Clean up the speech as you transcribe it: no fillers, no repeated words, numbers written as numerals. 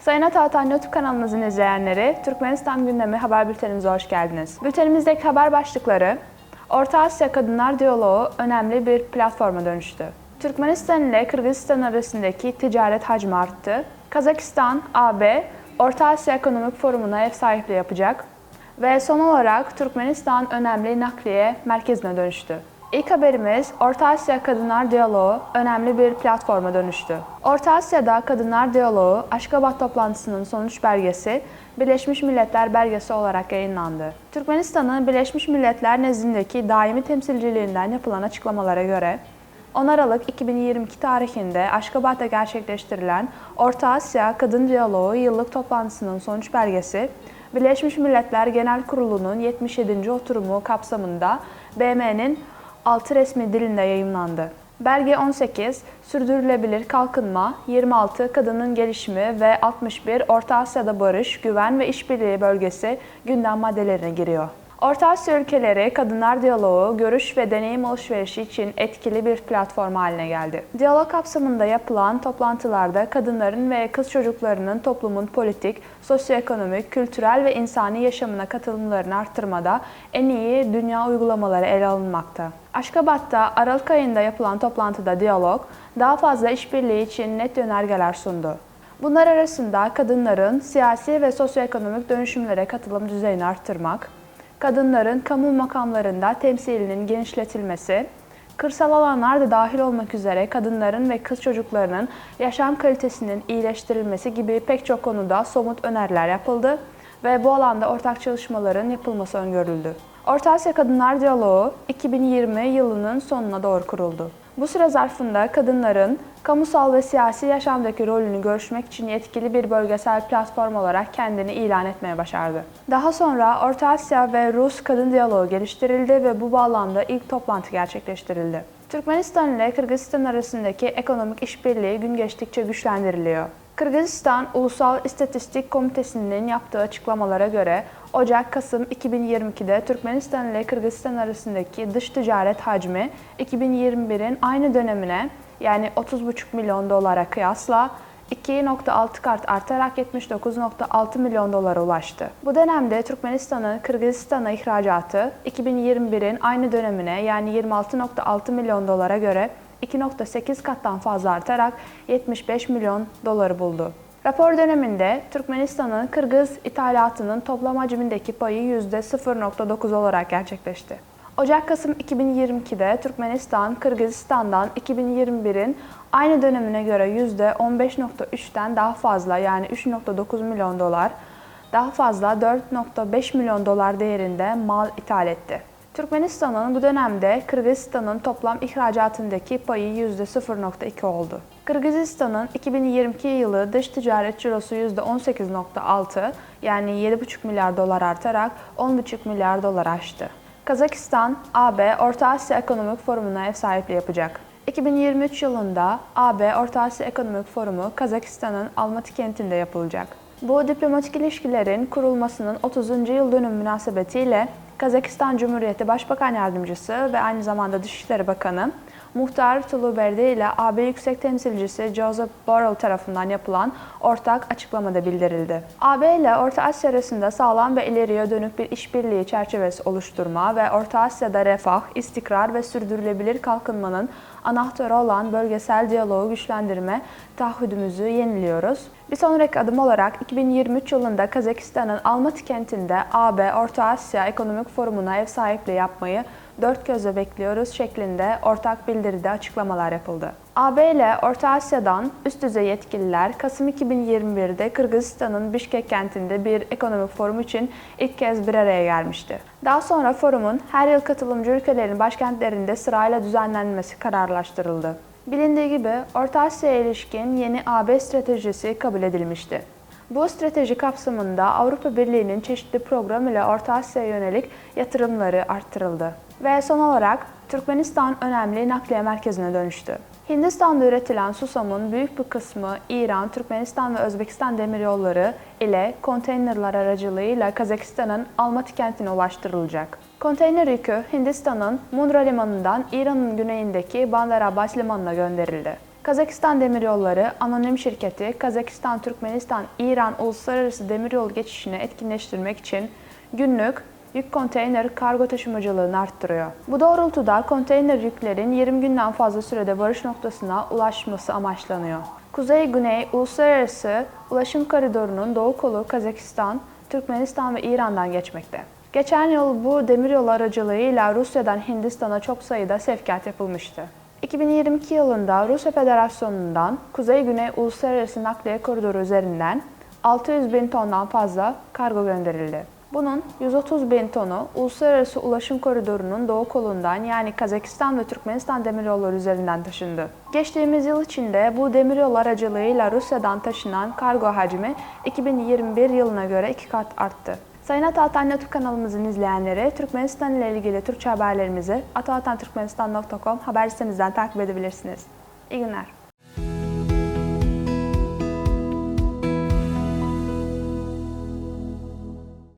Sayın Atağatan YouTube kanalımızın izleyenleri, Türkmenistan Gündemi haber bültenimize hoş geldiniz. Bültenimizdeki haber başlıkları: Orta Asya Kadınlar Diyaloğu önemli bir platforma dönüştü. Türkmenistan ile Kırgızistan arasındaki ticaret hacmi arttı. Kazakistan, AB, Orta Asya Ekonomik Forumu'na ev sahipliği yapacak. Ve son olarak Türkmenistan önemli nakliye merkezine dönüştü. İlk haberimiz, Orta Asya Kadınlar Diyaloğu önemli bir platforma dönüştü. Orta Asya'da Kadınlar Diyaloğu, Aşgabat toplantısının sonuç belgesi, Birleşmiş Milletler belgesi olarak yayınlandı. Türkmenistan'ın Birleşmiş Milletler nezdindeki daimi temsilciliğinden yapılan açıklamalara göre, 10 Aralık 2022 tarihinde Aşgabat'ta gerçekleştirilen Orta Asya Kadın Diyaloğu yıllık toplantısının sonuç belgesi, Birleşmiş Milletler Genel Kurulu'nun 77. oturumu kapsamında BM'nin 6 resmi dilinde yayımlandı. Belge 18, sürdürülebilir kalkınma, 26 kadının gelişimi ve 61 Orta Asya'da barış, güven ve işbirliği bölgesi gündem maddelerine giriyor. Orta Asya ülkeleri Kadınlar Diyaloğu, görüş ve deneyim alışverişi için etkili bir platform haline geldi. Diyalog kapsamında yapılan toplantılarda kadınların ve kız çocuklarının toplumun politik, sosyoekonomik, kültürel ve insani yaşamına katılımlarını arttırmada en iyi dünya uygulamaları ele alınmakta. Aşgabat'ta Aralık ayında yapılan toplantıda diyalog, daha fazla işbirliği için net önergeler sundu. Bunlar arasında kadınların siyasi ve sosyoekonomik dönüşümlere katılım düzeyini arttırmak, kadınların kamu makamlarında temsilinin genişletilmesi, kırsal alanlar da dahil olmak üzere kadınların ve kız çocuklarının yaşam kalitesinin iyileştirilmesi gibi pek çok konuda somut öneriler yapıldı ve bu alanda ortak çalışmaların yapılması öngörüldü. Orta Asya Kadınlar Diyaloğu 2020 yılının sonuna doğru kuruldu. Bu süre zarfında kadınların kamusal ve siyasi yaşamdaki rolünü görüşmek için yetkili bir bölgesel platform olarak kendini ilan etmeye başardı. Daha sonra Orta Asya ve Rus Kadın Diyaloğu geliştirildi ve bu bağlamda ilk toplantı gerçekleştirildi. Türkmenistan ile Kırgızistan arasındaki ekonomik işbirliği gün geçtikçe güçlendiriliyor. Kırgızistan Ulusal İstatistik Komitesi'nin yaptığı açıklamalara göre Ocak-Kasım 2022'de Türkmenistan ile Kırgızistan arasındaki dış ticaret hacmi 2021'in aynı dönemine yani 30,5 milyon dolara kıyasla 2,6 kat artarak 79,6 milyon dolara ulaştı. Bu dönemde Türkmenistan'ın Kırgızistan'a ihracatı 2021'in aynı dönemine yani 26,6 milyon dolara göre 2,8 kattan fazla artarak 75 milyon doları buldu. Rapor döneminde Türkmenistan'ın Kırgız ithalatının toplam hacmindeki payı %0,9 olarak gerçekleşti. Ocak-Kasım 2022'de Türkmenistan, Kırgızistan'dan 2021'in aynı dönemine göre %15,3'ten daha fazla yani 3,9 milyon dolar, daha fazla 4,5 milyon dolar değerinde mal ithal etti. Türkmenistan'ın bu dönemde Kırgızistan'ın toplam ihracatındaki payı %0,2 oldu. Kırgızistan'ın 2022 yılı dış ticaret cirosu %18,6 yani 7,5 milyar dolar artarak 10,5 milyar dolar aştı. Kazakistan, AB Orta Asya Ekonomik Forumu'na ev sahipliği yapacak. 2023 yılında AB Orta Asya Ekonomik Forumu Kazakistan'ın Almaty kentinde yapılacak. Bu diplomatik ilişkilerin kurulmasının 30. yıl dönümü münasebetiyle Kazakistan Cumhuriyeti Başbakan Yardımcısı ve aynı zamanda Dışişleri Bakanı Muhtar Tuluberdi ile AB Yüksek Temsilcisi Joseph Borrell tarafından yapılan ortak açıklamada bildirildi. AB ile Orta Asya arasında sağlam ve ileriye dönük bir işbirliği çerçevesi oluşturma ve Orta Asya'da refah, istikrar ve sürdürülebilir kalkınmanın anahtarı olan bölgesel diyaloğu güçlendirme taahhüdümüzü yeniliyoruz. Bir sonraki adım olarak 2023 yılında Kazakistan'ın Almaty kentinde AB Orta Asya Ekonomik Forumu'na ev sahipliği yapmayı dört gözle bekliyoruz şeklinde ortak bildiride açıklamalar yapıldı. AB ile Orta Asya'dan üst düzey yetkililer Kasım 2021'de Kırgızistan'ın Bişkek kentinde bir ekonomik forum için ilk kez bir araya gelmişti. Daha sonra forumun her yıl katılımcı ülkelerin başkentlerinde sırayla düzenlenmesi kararlaştırıldı. Bilindiği gibi Orta Asya'ya ilişkin yeni AB stratejisi kabul edilmişti. Bu strateji kapsamında Avrupa Birliği'nin çeşitli program ile Orta Asya'ya yönelik yatırımları arttırıldı. Ve son olarak Türkmenistan önemli nakliye merkezine dönüştü. Hindistan'da üretilen susamın büyük bir kısmı İran, Türkmenistan ve Özbekistan demiryolları ile konteynerler aracılığıyla Kazakistan'ın Almaty kentine ulaştırılacak. Konteyner yükü Hindistan'ın Mundra limanından İran'ın güneyindeki Bandar Abbas limanına gönderildi. Kazakistan Demiryolları Anonim Şirketi, Kazakistan, Türkmenistan, İran uluslararası demiryolu geçişini etkinleştirmek için günlük yük konteyner kargo taşımacılığını arttırıyor. Bu doğrultuda konteyner yüklerin 20 günden fazla sürede varış noktasına ulaşması amaçlanıyor. Kuzey-Güney Uluslararası Ulaşım Koridoru'nun doğu kolu Kazakistan, Türkmenistan ve İran'dan geçmekte. Geçen yıl bu demiryolu aracılığıyla Rusya'dan Hindistan'a çok sayıda sevkiyat yapılmıştı. 2022 yılında Rusya Federasyonu'ndan Kuzey-Güney Uluslararası Nakliye Koridoru üzerinden 600 bin tondan fazla kargo gönderildi. Bunun 130 bin tonu Uluslararası Ulaşım Koridoru'nun doğu kolundan yani Kazakistan ve Türkmenistan demiryolları üzerinden taşındı. Geçtiğimiz yıl içinde bu demiryolu aracılığıyla Rusya'dan taşınan kargo hacmi 2021 yılına göre 2 kat arttı. Sayın Ataatan YouTube kanalımızın izleyenleri, Türkmenistan ile ilgili Türkçe haberlerimizi ataatanturkmenistan.com haber sitemizden takip edebilirsiniz. İyi günler.